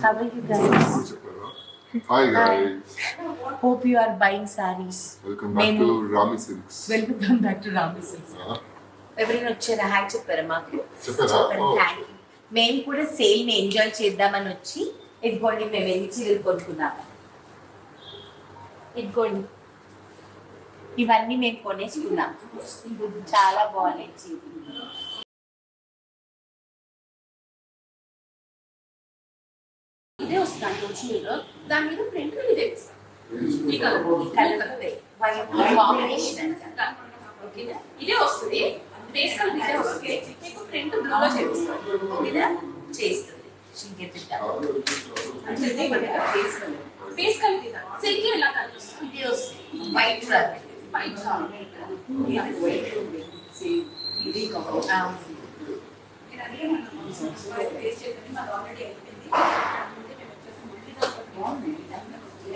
How are you guys? Hi guys. Hope you are buying sarees. Welcome back to Rami Silks. Welcome back to Rami Silks. ఎవరైనా వచ్చారా? Hi చెప్పారా మాకు? చెప్పారా? Thank you. మేము కూడా సేల్ని enjoy చేద్దామని వచ్చి ఇదిగోండి మేము ఎన్ని చీరలు కొనుక్కున్నాము. ఇదిగోండి ఇవన్నీ మేము కొనేసుకున్నాం. చాలా బాగున్నాయి చీరలు. ఇదే వస్తాను చీరలో దాని మీద ప్రింట్ ఇదే ఇదే వస్తుంది. ఫేస్ కలర్ ఇదే వస్తుంది. మీకు ప్రింట్ బ్లూలో చేపిస్తాం. ఓకేనా? చేస్తుంది. ఫేస్ కలర్ ఇదే సిల్క్ ఎలా కనిపిస్తుంది? ఇదే వస్తుంది. వైట్ వైట్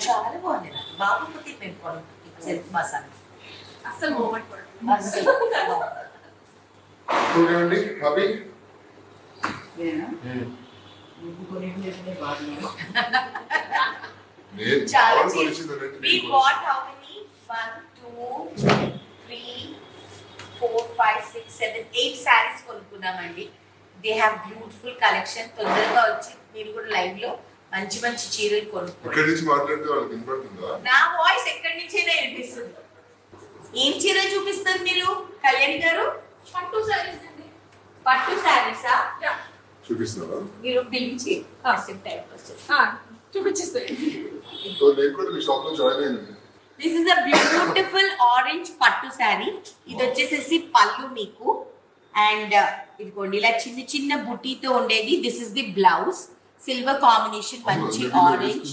చాలా బాగుంది. బాగుంటుంది. మేము సెల్ఫ్ మసాలా అసలు మూమెంట్ చూడండి హ్యాపీ చాలా we bought how many 1 2 3 4 5 6 7 8 sarees కొనుక్కున్నామండి. They have beautiful collection. తొందరగా వచ్చి మీరు కూడా లైవ్ లో మంచి మంచి చీరలు కొనుక్కోండి. ఎక్కడి నుంచి మాట్లాడితే వాళ్ళకి వినపడుతుందా? నా వాయిస్ ఎక్కడి నుంచైనా వినిపిస్తుంది. ఏం చీర చూపిస్తారు మీరు కళ్యాణి గారు? పట్టు సారీస్ అండి. పట్టు సారీసా? చూపిస్తారా? మీరు పిలిచి చూపించేస్తారు. This is a beautiful orange పట్టు సారీ. ఇది వచ్చేసేసి పళ్ళు మీకు అండ్ ఇదిగోండి ఇలా చిన్న చిన్న బుట్టీతో ఉండేది. This is the blouse. Silver combination మంచి orange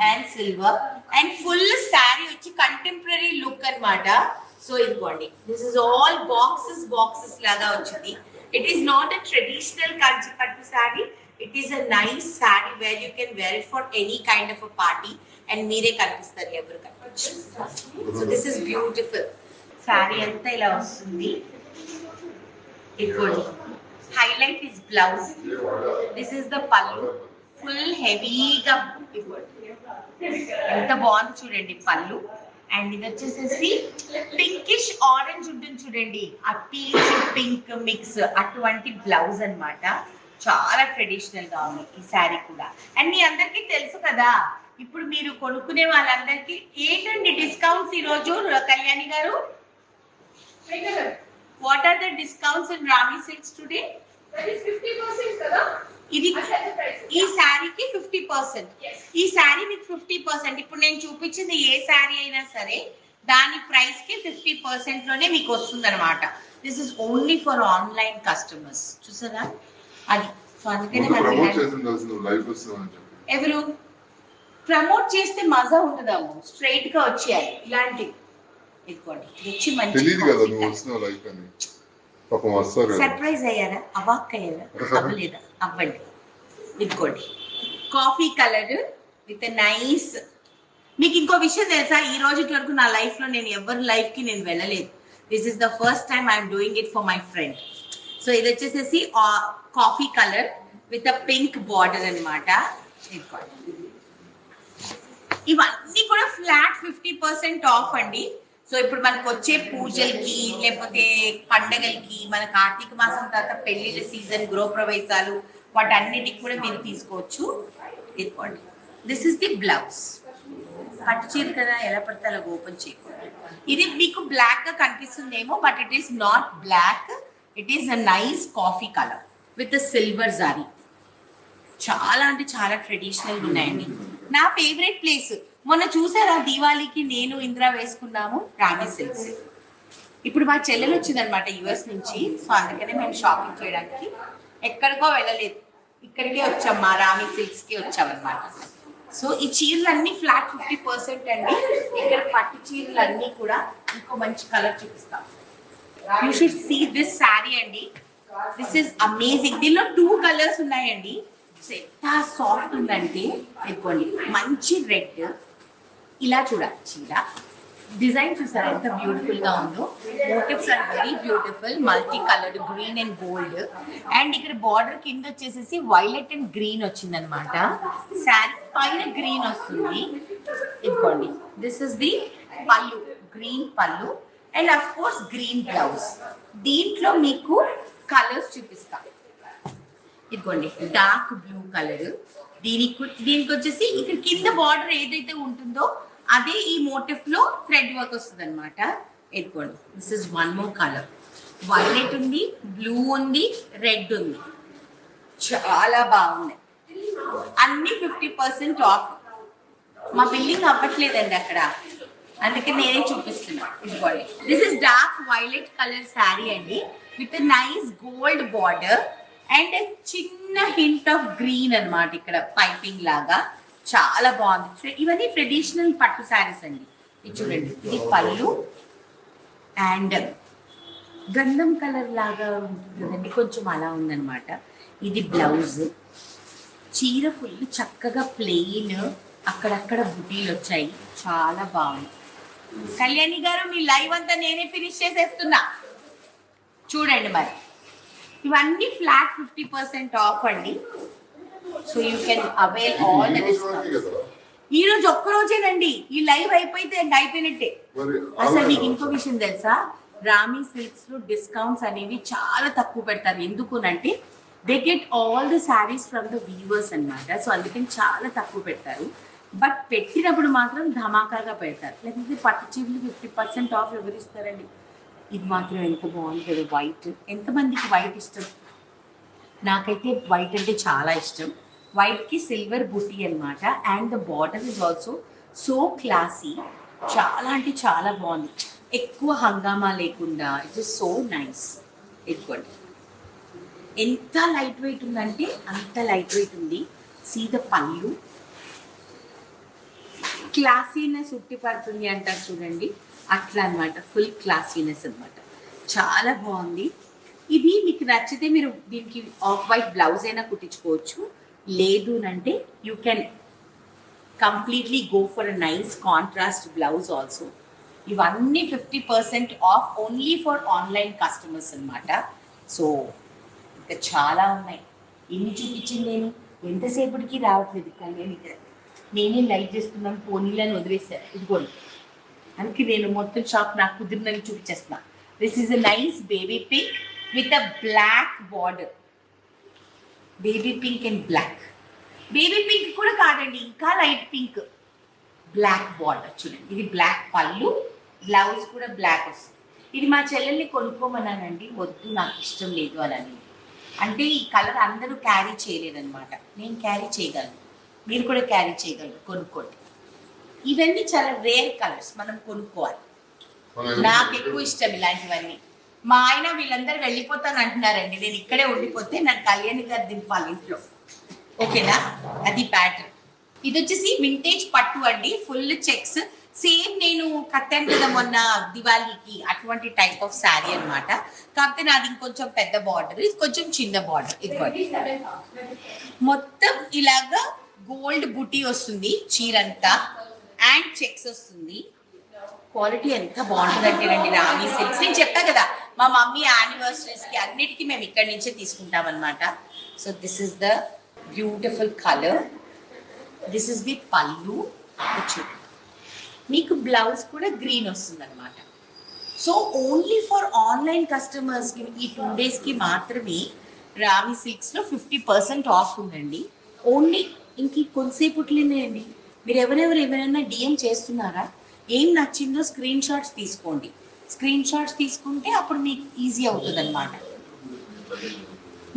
and silver and full sari వచ్చి కంటెంపరీ లుక్ అన్నమాట. సో ఇదిగోండి దిస్ ఇస్ ఆల్ బాక్సెస్ లాగా వచ్చింది. It is not a traditional Kanchi పట్టు sari. It is a nice sari wear you can wear it for any kind of a party and మీరే కనిపిస్తారు, ఎవరు కనిపించరు. So this is beautiful. Sari అంతా ఇలా వస్తుంది. ఇదిగోండి highlight is blouse. This is the పళ్ళు. ఫుల్ హెవీగా ఎంత బాగుంది చూడండి పళ్ళు. అండ్ ఇది వచ్చేసేసి పింకిష్ ఆరెంజ్ ఉంటుంది చూడండి. ఆ పీచ్ పింక్ మిక్స్ అటువంటి బ్లౌజ్ అన్నమాట. చాలా ట్రెడిషనల్ గా ఉంది ఈ శారీ కూడా. అండ్ మీ అందరికీ తెలుసు కదా, ఇప్పుడు మీరు కొనుక్కునే వాళ్ళందరికీ ఏంటండి డిస్కౌంట్స్ ఈ రోజు Kalyani garu? What are the discounts in Rami silks today? ఇది ఈ శారీకి 50%. ఈ శారీ మీకు 50%. ఇప్పుడు నేను చూపించింది ఏ శారీ అయినా సరే దాని ప్రైస్ కి 50% లోనే మీకు వస్తుంది అనమాట. This is only for online customers. చూసారా అది. సో అందుకనే ఎవరు ప్రమోట్ చేస్తే మజా ఉంటుందాము. స్ట్రైట్ గా వచ్చేయాలి ఇలాంటివి. ఇదిగోండి వచ్చి మంచి సర్ప్రైజ్ అయ్యారా? అవాక్ అయ్యారా? అవ్వలేదా? అవ్వండి. ఇదిగోండి కాఫీ కలర్ విత్ నైస్. మీకు ఇంకో విషయం తెలుసా? ఈ రోజు వరకు నా లైఫ్ లో నేను ఎవరి లైఫ్ కి నేను వెళ్ళలేదు. This is the first time I'm doing it for my friend. So ఇది వచ్చేసేసి coffee colour with a pink border అనమాట. ఇవన్నీ కూడా ఫ్లాట్ 50% ఆఫ్ అండి. సో ఇప్పుడు మనకు వచ్చే పూజలకి లేకపోతే పండగలకి, మన కార్తీక మాసం తర్వాత పెళ్లిళ్ళ సీజన్, గృహప్రవేశాలు, వాటన్నిటికి కూడా మీరు తీసుకోవచ్చు. ఇదిగోండి దిస్ ఇస్ ది బ్లౌజ్. పట్టు చీర కదా, ఎలా పడితే అలా ఓపెన్ చేయకూడదు. ఇది మీకు బ్లాక్ గా కనిపిస్తుందేమో, but it is not black. It is a nice coffee colour with silver zari. చాలా అంటే చాలా ట్రెడిషనల్ ఉన్నాయండి. నా ఫేవరెట్ ప్లేస్ మొన్న చూసారా దీవాళీకి నేను ఇంద్ర వేసుకున్నాము రామి సిల్క్స్. ఇప్పుడు మా చెల్లెలు వచ్చిందనమాట యుఎస్ నుంచి. సో అందుకనే మేము షాపింగ్ చేయడానికి ఎక్కడికో వెళ్ళలేదు, ఇక్కడికే వచ్చాం, మా రామి సిల్క్స్ కి వచ్చామన్నమాట. సో ఈ చీరలన్నీ ఫ్లాట్ 50% అండి. ఇక్కడ పట్టు చీరలన్నీ కూడా ఇంకో మంచి కలర్ చూపిస్తాం. You should see this sari అండి. This is amazing. దీనిలో 2 కలర్స్ ఉన్నాయండి. ఎంత సాఫ్ట్ ఉందంటే ఇదిగోండి మంచి రెడ్. ఇలా చూడాలి చీర. డిజైన్ చూసారా ఎంత బ్యూటిఫుల్ గా ఉందో. Motives are very beautiful, multi coloured green and gold. And ఇక్కడ బార్డర్ కింద వచ్చేసేసి వైలెట్ అండ్ గ్రీన్ వచ్చింది అనమాట. శారీ పైన గ్రీన్ వస్తుంది. ఇదిగోండి, దిస్ ఇస్ ది పళ్ళు, గ్రీన్ పళ్ళు and of course green blouse. దీంట్లో మీకు కలర్స్ చూపిస్తా. ఇదిగోండి డార్క్ బ్లూ కలర్, దీనికి వచ్చేసి ఇక్కడ కింద బార్డర్ ఏదైతే ఉంటుందో అదే ఈ మోటిఫ్ లో థ్రెడ్ వర్క్ వస్తుంది అనమాట. ఇదిగోండి, this is one more colour. Violet ఉంది, బ్లూ ఉంది, రెడ్ ఉంది. చాలా బాగున్నాయి. అన్ని 50% ఆఫ్. మా బిల్డింగ్ అవ్వట్లేదండి అక్కడ, అందుకే నేనే చూపిస్తున్నా. ఇదిగోండి, this is dark violet colour sari అండి with nice gold border and చిన్న హింట్ ఆఫ్ గ్రీన్ అన్నమాట ఇక్కడ పైపింగ్ లాగా. చాలా బాగుంది. ఇవన్నీ ట్రెడిషనల్ పట్టు శారీస్ అండి. ఇది చూడండి, ఇది పళ్ళు అండ్ గంధం కలర్ లాగా ఉంటుంది కదండి, కొంచెం అలా ఉందన్నమాట. ఇది బ్లౌజ్. చీర ఫుల్ చక్కగా ప్లెయిన్, అక్కడక్కడ బుటీలు వచ్చాయి. చాలా బాగుంది. కళ్యాణి గారు, మీ లైవ్ అంతా నేనే ఫినిష్ చేసేస్తున్నా చూడండి. మరి ఇవన్నీ ఫ్లాట్ 50% ఆఫ్ అండి. So you can avail all the discounts. ఈ రోజు ఒక్క రోజేనండి, ఈ లైవ్ అయిపోతే అయిపోయినట్టే. అసలు మీకు ఇంకో విషయం తెలుసా, రామి సిల్క్స్ లో డిస్కౌంట్స్ అనేవి చాలా తక్కువ పెడతారు. ఎందుకునంటే they get all the saris from the weavers అన్నమాట. సో అందుకని చాలా తక్కువ పెడతారు. బట్ పెట్టినప్పుడు మాత్రం ధమాకాగా పెడతారు. లేకపోతే పట్టు చీరలు 50% ఆఫ్ ఎవరు ఇస్తారండి. ఇది మాత్రం ఎంత బాగుంది కదా, వైట్. ఎంతమందికి వైట్ ఇష్టం? నాకైతే వైట్ అంటే చాలా ఇష్టం. వైట్కి సిల్వర్ బుటీ అనమాట. And the border is also so classy. చాలా అంటే చాలా బాగుంది. ఎక్కువ హంగామా లేకుండా ఇట్ ఇస్ సో నైస్. ఇదిగోండి, ఎంత లైట్ వెయిట్ ఉందంటే అంత లైట్ వెయిట్ ఉంది. సీ ద పళ్ళు, క్లాసీనెస్ ఉట్టిపడుతుంది అంటారు చూడండి, అట్లా అనమాట. ఫుల్ క్లాసీనెస్ అనమాట. చాలా బాగుంది. ఇది మీకు నచ్చితే మీరు దీనికి ఆఫ్ వైట్ బ్లౌజ్ అయినా కుట్టించుకోవచ్చు. లేదు అంటే you can completely go for a nice contrast blouse also. ఇవన్నీ 50% of only for online customers అనమాట. సో ఇంకా చాలా ఉన్నాయి. ఎన్ని చూపించింది నేను, ఎంతసేపటికి రావట్లేదు కళ్యాణి ఇక్కడ. నేనే లైట్ చేస్తున్నాను, పోనీలని వదిలేసాను. ఇదిగోండి, అందుకే నేను మొత్తం షాప్ నాకు కుదిరినని చూపించేస్తున్నా. This is a nice baby pink with a black border. Baby pink and black. Baby pink కూడా కాదండి, ఇంకా లైట్ పింక్, బ్లాక్ బార్డర్ చూడండి. ఇది బ్లాక్ పళ్ళు, బ్లౌజ్ కూడా బ్లాక్ వస్తుంది. ఇది మా చెల్లెల్ని కొనుక్కోమన్నానండి, వద్దు నాకు ఇష్టం లేదు అని. అంటే ఈ కలర్ అందరూ క్యారీ చేయలేదన్నమాట. నేను క్యారీ చేయగలను, మీరు కూడా క్యారీ చేయగలరు, కొనుక్కోండి. ఇవన్నీ చాలా రేర్ కలర్స్, మనం కొనుక్కోవాలి. నాకు ఎక్కువ ఇష్టం ఇలాంటివన్నీ. మా ఆయన వీళ్ళందరూ వెళ్ళిపోతాను అంటున్నారండి. నేను ఇక్కడే ఉండిపోతే నాకు కళ్యాణి గారు దింపాలి ఇంట్లో. ఓకేనా? అది ప్యాటర్న్. ఇది వచ్చేసి వింటేజ్ పట్టు అండి, ఫుల్ చెక్స్. సేమ్ నేను కట్టాను కదా మొన్న దివాళీకి, అటువంటి టైప్ ఆఫ్ శారీ అనమాట. కాకపోతే నాది ఇంకొంచెం పెద్ద బార్డర్, ఇది కొంచెం చిన్న బార్డర్. ఇది మొత్తం ఇలాగా గోల్డ్ బుటీ వస్తుంది చీరంతా అండ్ చెక్స్ వస్తుంది. క్వాలిటీ ఎంత బాగుంటుంది అంటేనండి రామి సిల్క్స్. నేను చెప్పా కదా మా మమ్మీ యానివర్సరీస్కి అన్నిటికీ మేము ఇక్కడి నుంచే తీసుకుంటాం అనమాట. So this is the beautiful colour. This is the పళ్ళు. మీకు బ్లౌజ్ కూడా గ్రీన్ వస్తుంది అనమాట. సో ఓన్లీ ఫర్ ఆన్లైన్ కస్టమర్స్కి ఈ 2 daysకి మాత్రమే రామి సిల్క్స్లో 50% ఆఫ్ ఉందండి. ఓన్లీ ఇంక కొంతసేపుట్లేనే అండి. మీరు ఎవరైనా డిఎం చేస్తున్నారా, ఏం నచ్చిందో స్క్రీన్ షాట్స్ తీసుకోండి. స్క్రీన్ షాట్స్ తీసుకుంటే అప్పుడు మీకు ఈజీ అవుతుంది అనమాట.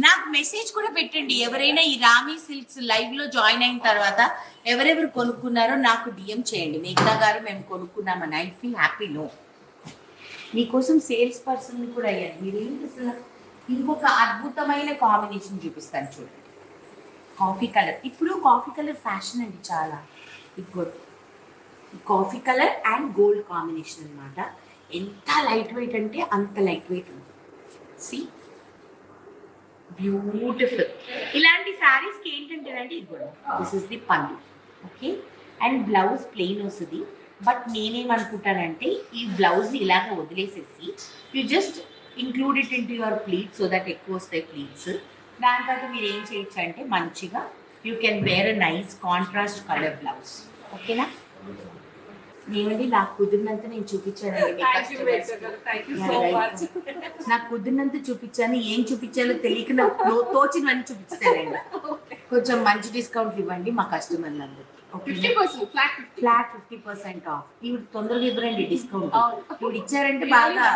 నాకు మెసేజ్ కూడా పెట్టండి. ఎవరైనా ఈ రామి సిల్క్స్ లైవ్లో జాయిన్ అయిన తర్వాత ఎవరెవరు కొనుక్కున్నారో నాకు డిఎం చేయండి. మేఘనా గారు మేము కొనుక్కున్నామని. I feel happy. నో, మీకోసం సేల్స్ పర్సన్ కూడా అయ్యారు. మీరు ఏంటి అసలు. ఇంకొక అద్భుతమైన కాంబినేషన్ చూపిస్తాను చూడండి. Coffee colour. ఇప్పుడు కాఫీ కలర్ ఫ్యాషన్ అండి చాలా. Good coffee colour and gold combination అనమాట. ఎంత లైట్ వెయిట్ అంటే అంత లైట్ వెయిట్ ఉంది. See beautiful. ఇలాంటి శారీస్కి ఏంటంటేనండి, ఇది this is the pallu. Okay, and blouse plain వస్తుంది. బట్ నేనేమనుకుంటానంటే ఈ బ్లౌజ్ని ఇలాగ వదిలేసేసి you just include it into your pleats so that ఎక్కువ వస్తాయి ప్లీట్స్. దాని తర్వాత మీరు ఏం చేయొచ్చు అంటే మంచిగా you can wear a nice contrast colour blouse. ఓకేనా? ఏమండి నాకు కుదిరినంత నేను చూపించానండి. నాకు కుదిరినంత చూపించాను, ఏం చూపించాలో తెలియక తోచినవన్నీ చూపించానండి. కొంచెం మంచి డిస్కౌంట్ ఇవ్వండి మా కస్టమర్లందరికీ. Flat 50% of. ఇవి తొందరగా ఇవ్వరండి డిస్కౌంట్. ఇప్పుడు ఇచ్చారంటే బాగా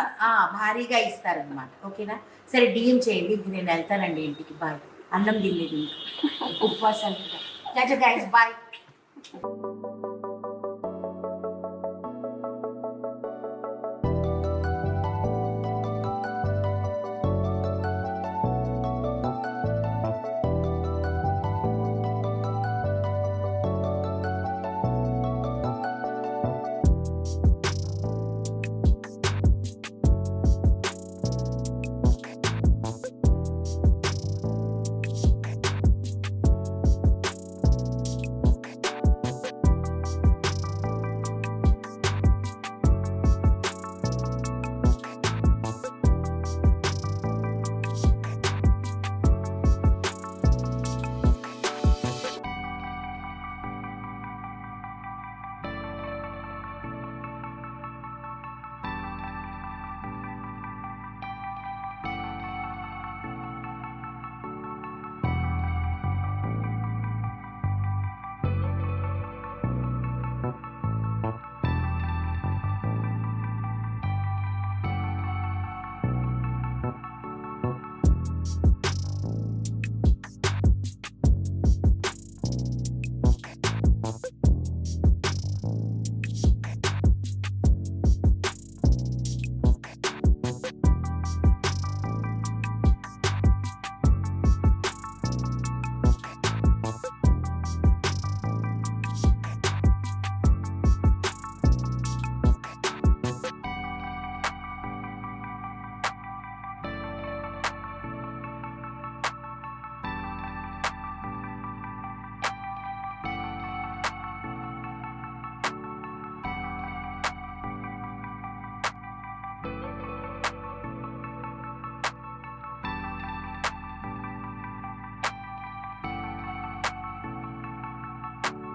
భారీగా ఇస్తారనమాట. ఓకేనా? సరే డిఎం చేయండి. ఇప్పుడు నేను వెళ్తానండి ఇంటికి. బాయ్. అన్నం తినలేదు ఉపవాసాలు. Guys bye.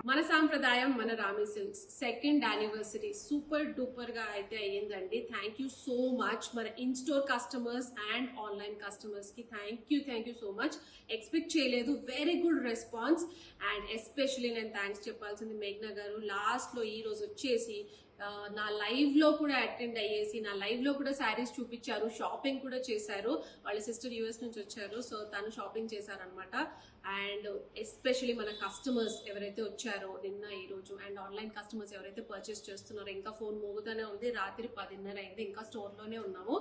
మన సాంప్రదాయం మన Rami silks 2nd anniversary super duper గా అయితే అయ్యిందండి. థ్యాంక్ యూ సో మచ్ మన in store customers and online customers కి thank you so much. Expect చేయలేదు, very good response. And especially నేను థ్యాంక్స్ చెప్పాల్సింది మేఘ్నా గారు. లాస్ట్ లో ఈ రోజు వచ్చేసి నా లైవ్ లో కూడా అటెండ్ అయ్యేసి నా లైవ్ లో కూడా శారీస్ చూపించారు, షాపింగ్ కూడా చేశారు. వాళ్ళ సిస్టర్ యూఎస్ నుంచి వచ్చారు, సో తను షాపింగ్ చేశారనమాట. అండ్ ఎస్పెషలీ మన కస్టమర్స్ ఎవరైతే వచ్చారో నిన్న ఈ రోజు అండ్ ఆన్లైన్ కస్టమర్స్ ఎవరైతే పర్చేస్ చేస్తున్నారో, ఇంకా ఫోన్ మోగుతూనే ఉంది, రాత్రి 10:30 అయింది, ఇంకా స్టోర్ లోనే ఉన్నాము.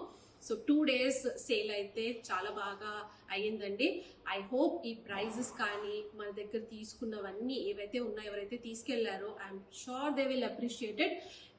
సో 2 days సేల్ అయితే చాలా బాగా అయ్యిందండి. ఐ హోప్ ఈ ప్రైజెస్ కానీ మన దగ్గర తీసుకున్నవన్నీ ఏవైతే ఉన్నాయో, ఎవరైతే తీసుకెళ్లారో I'm sure they will appreciated.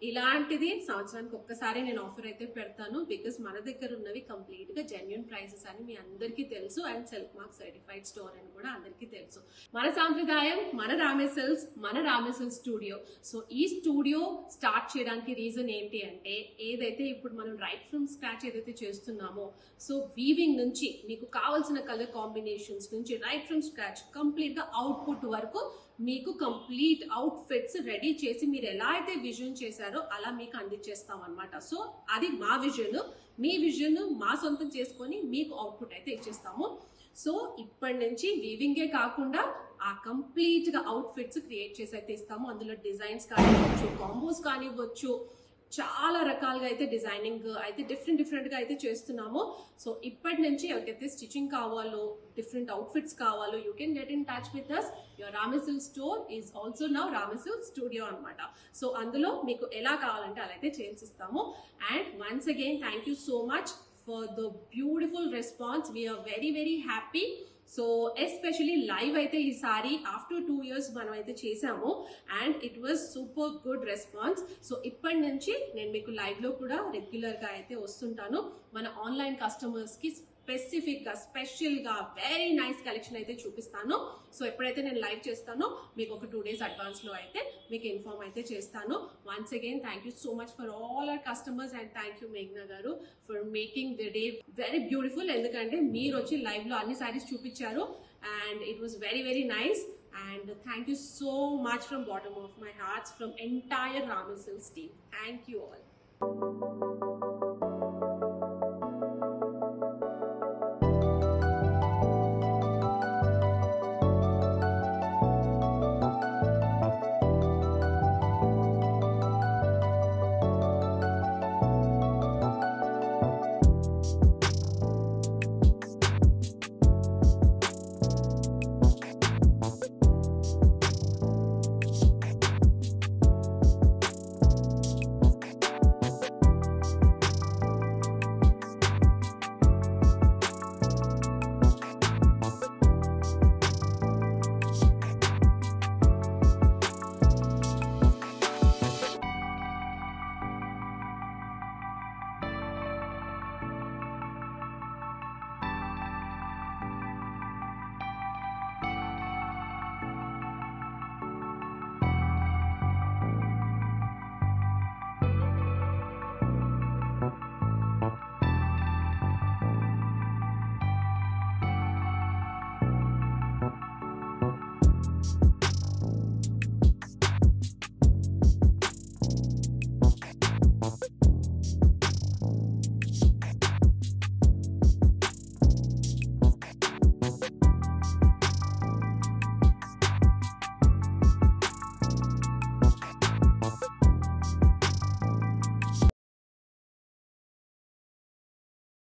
ఇలాంటిది సంవత్సరానికి ఒక్కసారి నేను ఆఫర్ అయితే పెడతాను. బికాస్ మన దగ్గర ఉన్నవి కంప్లీట్ గా జెన్యూన్ ప్రైజెస్ అని మీ అందరికీ తెలుసు. And self mark certified store అని కూడా అందరికీ తెలుసు. మన సాంప్రదాయం మన రామే సిల్క్స్, మన రామే సిల్క్స్ స్టూడియో. సో ఈ స్టూడియో స్టార్ట్ చేయడానికి రీజన్ ఏంటి అంటే, ఏదైతే ఇప్పుడు మనం రైట్ ఫ్రమ్ స్క్రాచ్ ఏదైతే చేస్తున్నామో, సో వీవింగ్ నుంచి మీకు కావాల్సిన కలర్ కాంబినేషన్స్ నుంచి రైట్ ఫ్రమ్ స్క్రాచ్ కంప్లీట్ గా అవుట్పుట్ వరకు మీకు కంప్లీట్ అవుట్ ఫిట్స్ రెడీ చేసి మీరు ఎలా అయితే విజన్ చేశారో అలా మీకు అందించేస్తాం అనమాట. సో అది మా విజన్, మీ విజన్ మా సొంతం చేసుకొని మీకు అవుట్పుట్ అయితే ఇచ్చేస్తాము. సో ఇప్పటి నుంచి వీవింగే కాకుండా ఆ కంప్లీట్ గా అవుట్ ఫిట్స్ క్రియేట్ చేసి అయితే ఇస్తాము. అందులో డిజైన్స్ కానివ్వచ్చు, కాంబోస్ కానివ్వచ్చు, చాలా రకాలుగా అయితే డిజైనింగ్ అయితే డిఫరెంట్ గా అయితే చేస్తున్నాము. సో ఇప్పటి నుంచి ఎవరికైతే స్టిచింగ్ కావాలో, డిఫరెంట్ అవుట్ఫిట్స్ కావాలో, you can get in touch with us. Your Rame silks store is also now Rame silks studio అనమాట. సో అందులో మీకు ఎలా కావాలంటే అలా అయితే చేసిస్తాము. And once again thank you so much for the beautiful response. We are very happy. So especially live అయితే ఈసారి ఆఫ్టర్ 2 years మనం అయితే చేసాము and it was super good response. So ఇప్పటి నుంచి నేను మీకు లైవ్ లో కూడా రెగ్యులర్ గా అయితే వస్తుంటాను. మన ఆన్లైన్ కస్టమర్స్ కి స్పెసిఫిక్ గా స్పెషల్ గా వెరీ నైస్ కలెక్షన్ అయితే చూపిస్తాను. సో ఎప్పుడైతే నేను లైవ్ చేస్తానో మీకు ఒక 2 days అడ్వాన్స్ లో అయితే మీకు ఇన్ఫార్మ్ అయితే చేస్తాను. Once again thank you so much for all our customers and thank you మేఘ్నా garu for making the day very beautiful. ఎందుకంటే మీరు వచ్చి లైవ్ లో అన్ని సారీస్ చూపించారు and it was very very nice, and thank you so much from bottom of my heart from entire Rami Silks team. Thank you all.